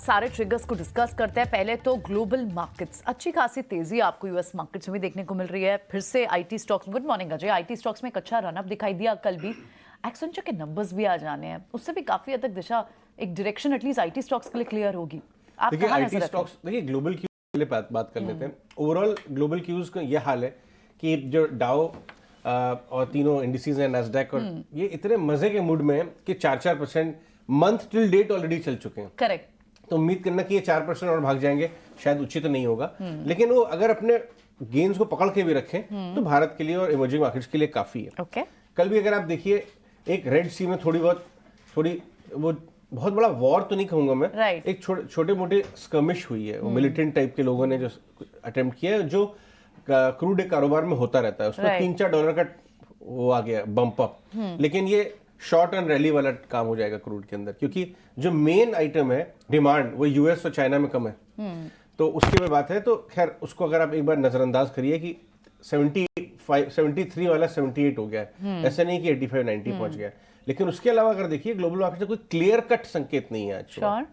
सारे ट्रिगर्स को डिस्कस करते हैं। पहले तो ग्लोबल मार्केट्स, अच्छी खासी तेजी आपको यूएस मार्केट्स में भी देखने को मिल रही है। फिर से IT stocks, good morning Ajay, IT stocks में एक अच्छा रनअप दिखाई दिया कल भी। एक्सेंचर के नंबर्स भी आ जाने हैं, उससे भी काफी हद तक दिशा, एक डायरेक्शन एटलीस्ट आईटी स्टॉक्स के लिए क्लियर होगी। आप देखिए कहां आईटी नजर स्टॉक्स, देखिए ग्लोबल क्यूज के लिए बात कर लेते हैं। ओवरऑल ग्लोबल क्यूज का ये हाल है कि जो डाउ और तीनों इंडिसेस हैं, नैस्डैक, और ये इतने मजे के मूड में है कि 4% मंथ टिल डेट ऑलरेडी चल चुके हैं। करेक्ट। तो उम्मीद करना कि ये 4% और भाग जाएंगे शायद उचित नहीं होगा, लेकिन वो अगर अपने गेन्स को पकड़ के भी रखें तो भारत के लिए और इमर्जिंग मार्केट्स के लिए काफी है। ओके। कल भी अगर आप देखिए, एक रेड सी में थोड़ी वो बहुत बड़ा वॉर तो नहीं कहूंगा मैं, Right. एक छोटे मोटे स्कर्मिश हुई है। वो मिलिटेंट टाइप के लोगों ने जो अटेम्प्ट किया है, जो क्रूड कारोबार में होता रहता है, उसमें Right. $3-4 का वो आ गया बम्प अप। लेकिन ये शॉर्ट एंड रैली वाला काम हो जाएगा क्रूड के अंदर, क्योंकि जो मेन आइटम है डिमांड वो यूएस और चाइना में कम है। तो उसकी भी बात है। तो खैर उसको अगर आप एक बार नजरअंदाज करिए कि 73 वाला 78 हो गया है, ऐसा नहीं कि 85-90 पहुंच गया है। लेकिन उसके अलावा अगर देखिए ग्लोबल मार्केट से कोई क्लियर कट संकेत नहीं है आज। श्योर।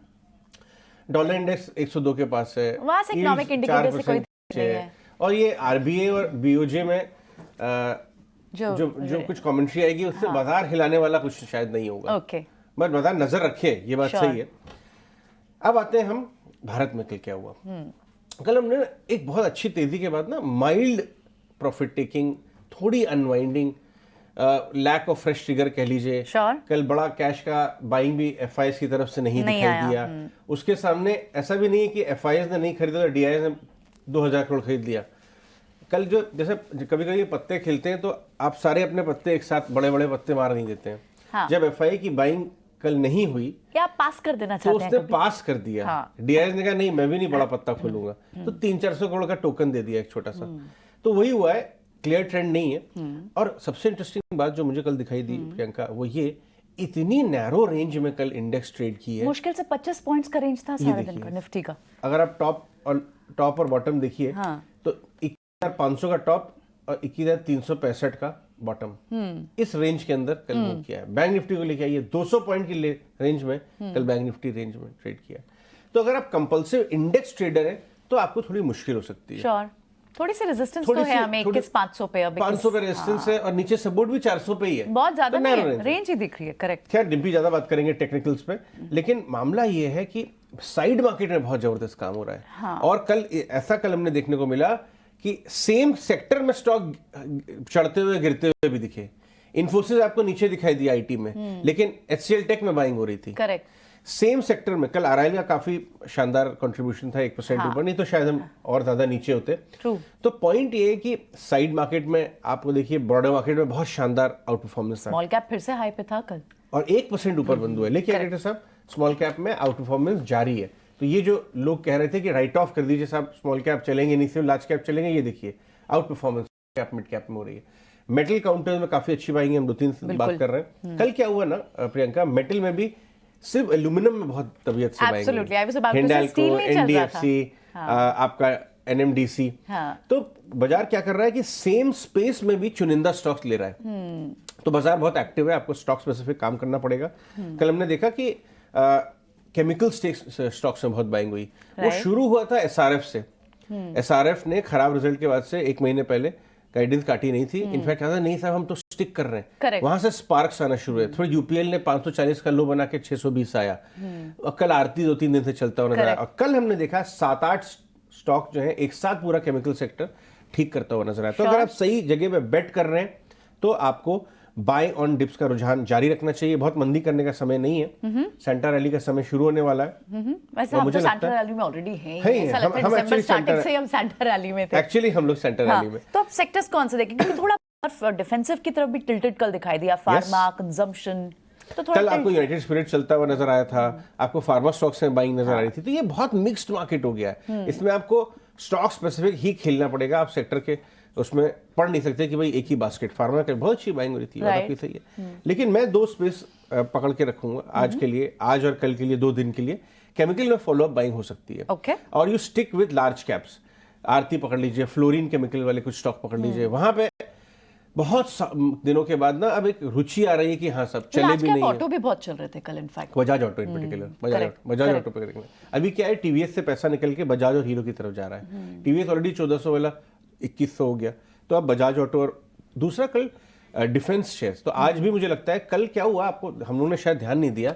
डॉलर इंडेक्स 102 के पास है, वहां से इकोनॉमिक इंडिकेटर से कोई नहीं है। और ये आरबीए और बीओजे में जो कुछ कमेंट्री आएगी उससे बाजार हिलाने वाला कुछ शायद नहीं होगा। ओके। बट बाजार नजर रखे, ये बात सही है। अब आते हैं हम भारत में कल क्या हुआ। कल हमने एक बहुत अच्छी तेजी के बाद ना माइल्ड प्रॉफिट टेकिंग, थोड़ी unwinding, lack of fresh trigger कह लीजिए। कल बड़ा कैश का बाइंग भी एफआईएस की तरफ से नहीं दिखाई दिया। उसके सामने ऐसा भी नहीं है कि एफआईएस ने नहीं खरीदा तो डीआईएस ने 2000 करोड़ खरीद लिया। कल जो जैसे कभी कभी पत्ते खिलते हैं तो आप सारे अपने पत्ते एक साथ बड़े बड़े पत्ते मार नहीं देते हैं। हाँ। जब एफआई की बाइंग कल नहीं हुई, क्या आप पास कर देना चाहते हैं? तो उसने पास कर दिया। हाँ। डीआईएस ने कहा नहीं, मैं भी नहीं बड़ा पत्ता खोलूंगा, तो 300-400 करोड़ का टोकन दे दिया एक छोटा सा। तो वही हुआ है, क्लियर ट्रेंड नहीं है। और सबसे इंटरेस्टिंग बात जो मुझे कल दिखाई दी प्रियंका, वो ये इतनी नैरो रेंज में कल इंडेक्स ट्रेड की है। मुश्किल से 25 पॉइंट्स का रेंज था सारे दिन का निफ्टी का। अगर आप टॉप और बॉटम देखिए, तो 21,500 का टॉप और 21,365 का बॉटम, इस रेंज के अंदर कल मूव किया है। बैंक निफ्टी को लेके आइए 200 पॉइंट की रेंज में कल बैंक निफ्टी रेंज में ट्रेड किया। तो अगर आप कंपल्सिव इंडेक्स ट्रेडर हैं तो आपको थोड़ी मुश्किल हो सकती है। श्योर। थोड़ी सी रेजिस्टेंस तो है हमें 21,500 पे, अब 500 पे रेजिस्टेंस है और नीचे सपोर्ट भी 400 पे ही है। बहुत ज्यादा तो नहीं है, रेंज ही दिख रही है। करेक्ट। खैर डिम्पी ज्यादा बात करेंगे टेक्निकल्स पे, लेकिन मामला ये है कि साइड मार्केट में बहुत जबरदस्त काम हो रहा है। हाँ। और कल हमने देखने को मिला कि सेम सेक्टर में स्टॉक चढ़ते हुए गिरते हुए भी दिखे। इन्फोसिस आपको नीचे दिखाई दिया आईटी में, लेकिन एचसीएल टेक में बाइंग हो रही थी। करेक्ट। सेम सेक्टर में कल आरआईएल का काफी शानदार कंट्रीब्यूशन था, 1% ऊपर, नहीं तो शायद हम और ज्यादा नीचे होते। तो पॉइंट ये है कि साइड मार्केट में आपको देखिए ब्रॉडर मार्केट में बहुत शानदार आउट परफॉर्मेंस था। स्मॉल कैप फिर से हाई पे था कल और 1% ऊपर बंद हुआ है। लेकिन डायरेक्टर साहब, स्मॉल कैप में आउट परफॉर्मेंस जारी है। तो ये जो लोग कह रहे थे कि राइट ऑफ कर दीजिए साहब, स्मॉल कैप चलेंगे नहीं, सिर्फ लार्ज कैप चलेंगे, ये देखिए out performance cap mid cap में हो रही है। मेटल काउंटर में काफी अच्छी बाइंग है, हम 2-3 बात कर रहे हैं। कल क्या हुआ ना प्रियंका, मेटल में भी सिर्फ एल्यूमिनियम में बहुत तबीयत से बाइंग है। हिंडाल्को, एनडीएफसी, आपका एनएमडीसी। तो बाजार क्या कर रहा है कि सेम स्पेस में भी चुनिंदा स्टॉक्स ले रहा है। तो बाजार बहुत एक्टिव है, आपको स्टॉक स्पेसिफिक काम करना पड़ेगा। कल हमने देखा कि केमिकल स्टॉक्स में बहुत बाइंग हुई। वो शुरू हुआ था एसआरएफ से। एसआरएफ ने खराब रिजल्ट के बाद से 1 महीने पहले गाइडेंस काटी नहीं थी। इनफैक्ट कहा था नहीं साहब हम तो स्टिक कर रहे हैं। वहां से स्पार्क्स आना शुरू है। थोड़ी यूपीएल ने 540 का लो बना के 620 आया। और कल आरती 2-3 दिन से चलता हुआ नजर आया। और कल हमने देखा 7-8 स्टॉक जो है एक साथ पूरा केमिकल सेक्टर ठीक करता हुआ नजर आया। तो अगर आप सही जगह पे बेट कर रहे हैं तो आपको बाय ऑन डिप्स का रुझान जारी रखना चाहिए। बहुत मंदी करने का समय नहीं है। सेंटा रैली का समय शुरू होने वाला है। वैसे हम तो सेंटा रैली में ऑलरेडी हैं। हम एक्चुअली स्टार्टिंग से हम सेंटा रैली में थे। एक्चुअली हम लोग सेंटा रैली में। तो अब सेक्टर्स कौन से देखें, क्योंकि थोड़ा डिफेंसिव की तरफ भी टिल्टेड कल दिखाई दिया, फार्मा, कंजम्पशन। तो कल आपको यूनाइटेड स्पिरिट चलता हुआ नजर आया था, आपको फार्मा स्टॉक्स में बाइंग नजर आ रही थी। तो ये बहुत मिक्स्ड मार्केट हो गया है। इसमें आपको स्टॉक स्पेसिफिक ही खेलना पड़ेगा। आप सेक्टर के उसमें पढ़ नहीं सकते कि भाई एक ही बास्केट। फार्मा का बहुत अच्छी बाइंग हो रही थी, आपकी सही है। लेकिन मैं 2 स्पेस पकड़ के रखूंगा आज के लिए, आज और कल के लिए, 2 दिन के लिए। केमिकल में फॉलोअप बाइंग हो सकती है। और you stick with large caps. Aarti पकड़ लीजिए, फ्लोरीन केमिकल वाले कुछ स्टॉक पकड़ लीजिए। वहां पे बहुत दिनों के बाद ना अब एक रुचि आ रही है कि हाँ सब चले लार्ज भी कैप नहीं है। ऑटो भी बहुत चल रहे थे कल इनफैक्ट। बजाज ऑटो इन पर्टिकुलर, बजाज ऑटो पे करेंगे। अभी क्या है, टीवीएस से पैसा निकल के बजाज और हीरो की तरफ जा रहा है। टीवीएस ऑलरेडी 1400 वाला 2100 हो गया, तो अब बजाज ऑटो। और दूसरा कल डिफेंस शेयर्स, तो आज भी मुझे लगता है कल क्या हुआ, आपको हम लोगों ने शायद ध्यान नहीं दिया,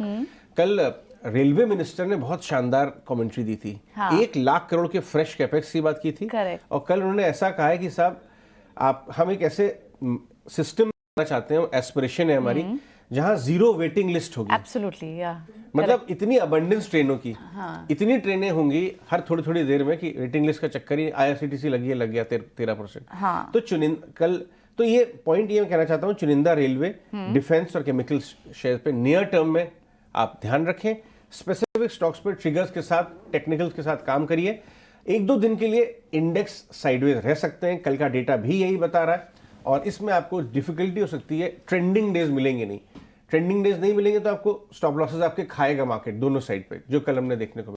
कल रेलवे मिनिस्टर ने बहुत शानदार कमेंट्री दी थी। हाँ। 1 लाख करोड़ के फ्रेश कैपेक्स की बात की थी। Correct. और कल उन्होंने ऐसा कहा है कि साहब आप हम एक ऐसे सिस्टम चाहते हैं, एस्पिरेशन है हमारी, जहां जीरो वेटिंग लिस्ट होगी। एब्सोल्युटली या मतलब इतनी अबंडेंस ट्रेनों की, इतनी ट्रेनें होंगी हर थोड़ी थोड़ी देर में कि वेटिंग लिस्ट का चक्कर ही IRCTC लग गया 13%। हाँ। तो कल तो ये पॉइंट ये मैं कहना चाहता हूँ, चुनिंदा रेलवे, डिफेंस और केमिकल शेयर पे नियर टर्म में आप ध्यान रखें। स्पेसिफिक स्टॉक्स पे ट्रिगर्स के साथ, टेक्निकल्स के साथ काम करिए। 1-2 दिन के लिए इंडेक्स साइडवेज रह सकते हैं, कल का डेटा भी यही बता रहा है। और इसमें आपको डिफिकल्टी हो सकती है, ट्रेंडिंग डेज मिलेंगे नहीं। ट्रेंडिंग डेज नहीं मिलेंगे तो आपको स्टॉप लॉसेस आपके खाएगा मार्केट दोनों साइड पे, जो कल हमने देखने को